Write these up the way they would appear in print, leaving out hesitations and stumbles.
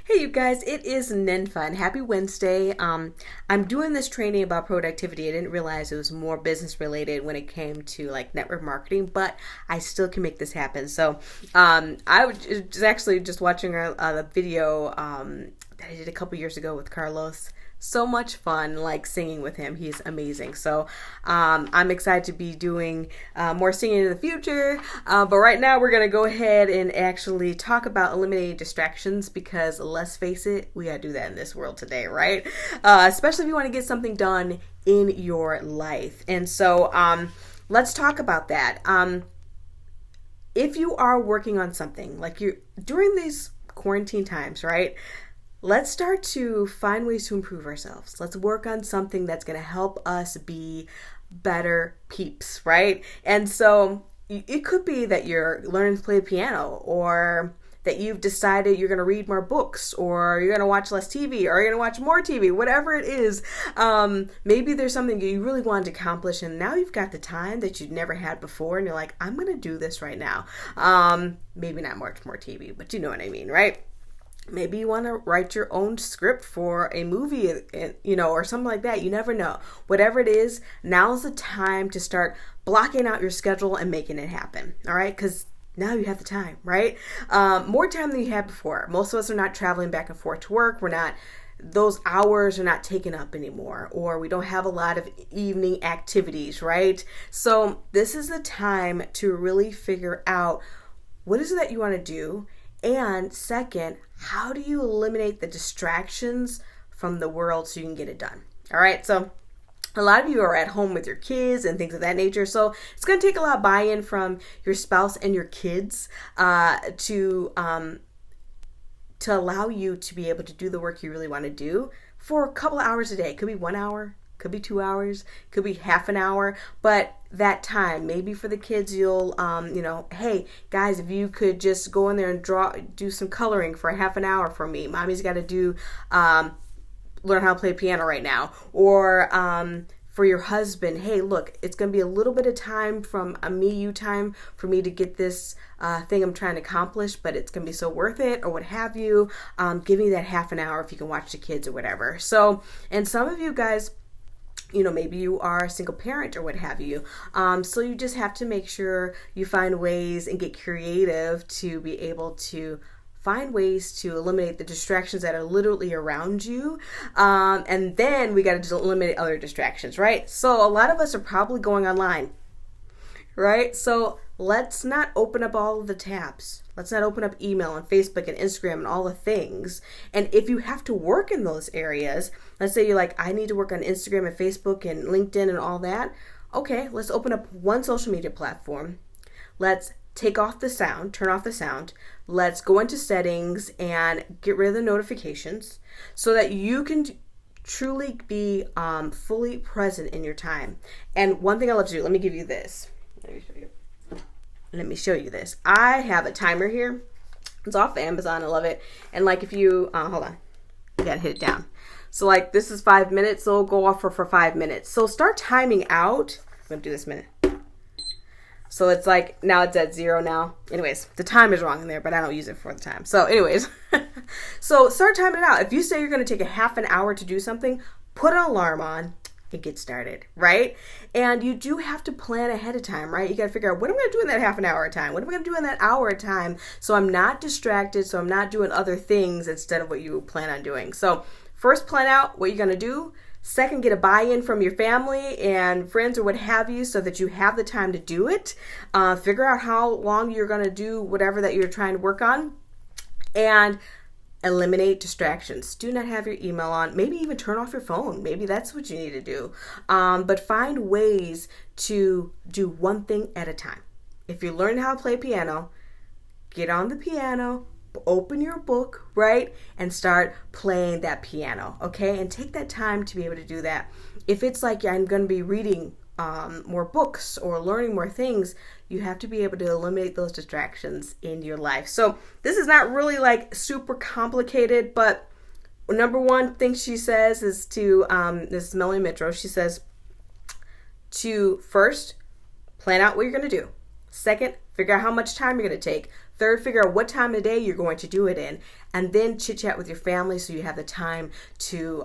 Hey you guys, it is Ninfa and happy Wednesday. I'm doing this training about productivity. I didn't realize it was more business related when it came to like network marketing, but I still can make this happen. I was actually just watching a video that I did a couple years ago with Carlos. So much fun, like singing with him. He's amazing. I'm excited to be doing more singing in the future. But right now, we're going to go ahead and actually talk about eliminating distractions because let's face it, we got to do that in this world today, right? Especially if you want to get something done in your life. Let's talk about that. If you are working on something, like you're during these quarantine times, right? Let's start to find ways to improve ourselves. Let's work on something that's going to help us be better peeps, right? And so it could be that you're learning to play the piano, or that you've decided you're going to read more books, or you're going to watch less TV, or you're going to watch more TV, whatever it is. Maybe there's something you really wanted to accomplish, and now you've got the time that you'd never had before, and you're like, I'm going to do this right now. Maybe not much more TV, but you know what I mean, right? Maybe you want to write your own script for a movie, or something like that. You never know. Whatever it is, now's the time to start blocking out your schedule and making it happen. All right? Because now you have the time, right? More time than you had before. Most of us are not traveling back and forth to work. Those hours are not taken up anymore, or we don't have a lot of evening activities, right? So this is the time to really figure out what is it that you want to do. And second, how do you eliminate the distractions from the world so you can get it done? All right. So a lot of you are at home with your kids and things of that nature. So it's going to take a lot of buy-in from your spouse and your kids to allow you to be able to do the work you really want to do for a couple of hours a day. It could be 1 hour, could be 2 hours, could be half an hour, but that time, maybe for the kids, you'll, hey guys, if you could just go in there and do some coloring for a half an hour for me. Mommy's got to learn how to play piano right now. Or for your husband, hey, look, it's going to be a little bit of time from you time for me to get this thing I'm trying to accomplish, but it's going to be so worth it, or what have you. Give me that half an hour if you can watch the kids or whatever. So, and some of you guys, maybe you are a single parent or what have you. So you just have to make sure you find ways and get creative to be able to find ways to eliminate the distractions that are literally around you. And then we got to eliminate other distractions, right? So a lot of us are probably going online, right? So let's not open up all of the tabs. Let's not open up email and Facebook and Instagram and all the things. And if you have to work in those areas, let's say you're like, I need to work on Instagram and Facebook and LinkedIn and all that. Okay, let's open up one social media platform. Let's turn off the sound. Let's go into settings and get rid of the notifications so that you can truly be fully present in your time. And one thing I love to do, let me give you this. Let me show you this. I have a timer here. It's off Amazon. I love it. And like if you, hold on, you gotta hit it down. So like this is 5 minutes, so it'll go off for 5 minutes. So start timing out. I'm gonna do this minute. So it's like, now it's at 0 now. Anyways, the time is wrong in there, but I don't use it for the time. So anyways, so start timing it out. If you say you're gonna take a half an hour to do something, put an alarm on and get started, right? And you do have to plan ahead of time, right? You got to figure out what am I going to do in that half an hour at a time? What am I going to do in that hour at a time? So I'm not distracted, so I'm not doing other things instead of what you plan on doing. So first, plan out what you're going to do. Second, get a buy-in from your family and friends or what have you so that you have the time to do it. Figure out how long you're going to do whatever that you're trying to work on. And eliminate distractions. Do not have your email on. Maybe even turn off your phone. Maybe that's what you need to do. But find ways to do one thing at a time. If you learn how to play piano, get on the piano, open your book, right? And start playing that piano, okay? And take that time to be able to do that. If it's like I'm going to be reading more books or learning more things, you have to be able to eliminate those distractions in your life. So this is not really like super complicated, but number one thing she says is to, this is Melanie Mitro, she says to first plan out what you're going to do. Second, figure out how much time you're going to take. Third, figure out what time of day you're going to do it in. And then chit chat with your family so you have the time to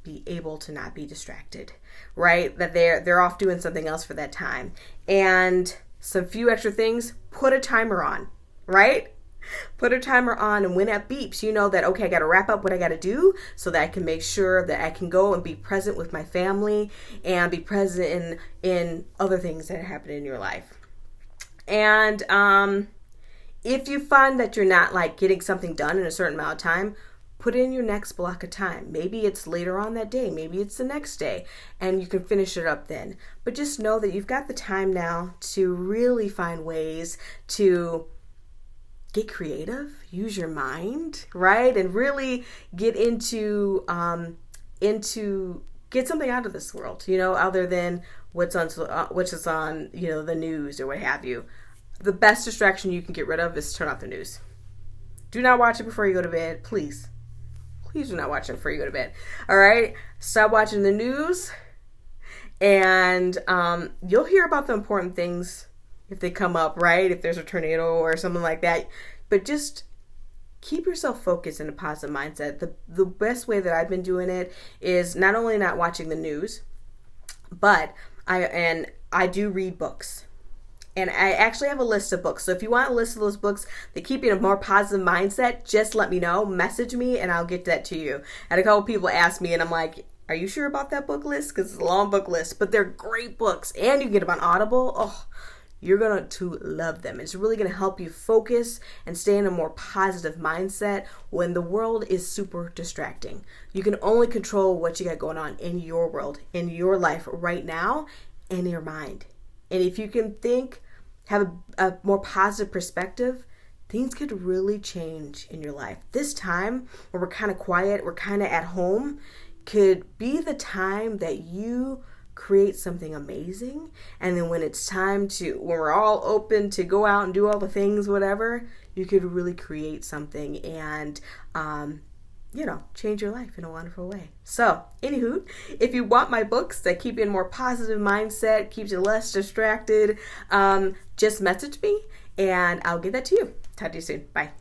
be able to not be distracted, right? That they're off doing something else for that time. And some few extra things, put a timer on, right? Put a timer on, and when it beeps, you know that, okay, I got to wrap up what I got to do so that I can make sure that I can go and be present with my family and be present in other things that happen in your life. And if you find that you're not like getting something done in a certain amount of time, put in your next block of time. Maybe it's later on that day. Maybe it's the next day, and you can finish it up then. But just know that you've got the time now to really find ways to get creative, use your mind, right? And really get into get something out of this world, other than which is on, the news or what have you. The best distraction you can get rid of is turn off the news. Do not watch it before you go to bed, please. Please do not watch it before you go to bed. All right? Stop watching the news, and you'll hear about the important things if they come up, right? If there's a tornado or something like that. But just keep yourself focused in a positive mindset. The best way that I've been doing it is not only not watching the news, but I do read books. And I actually have a list of books. So if you want a list of those books that keep you in a more positive mindset, just let me know. Message me and I'll get that to you. I had a couple people ask me, and I'm like, are you sure about that book list? Because it's a long book list. But they're great books. And you can get them on Audible. Oh, you're going to love them. It's really going to help you focus and stay in a more positive mindset when the world is super distracting. You can only control what you got going on in your world, in your life right now, and in your mind. And if you can have a more positive perspective, things could really change in your life. This time where we're kind of quiet, we're kind of at home, could be the time that you create something amazing. And then when it's time when we're all open to go out and do all the things, whatever, you could really create something and, change your life in a wonderful way. So, anywho, if you want my books that keep you in a more positive mindset, keeps you less distracted, just message me and I'll get that to you. Talk to you soon. Bye.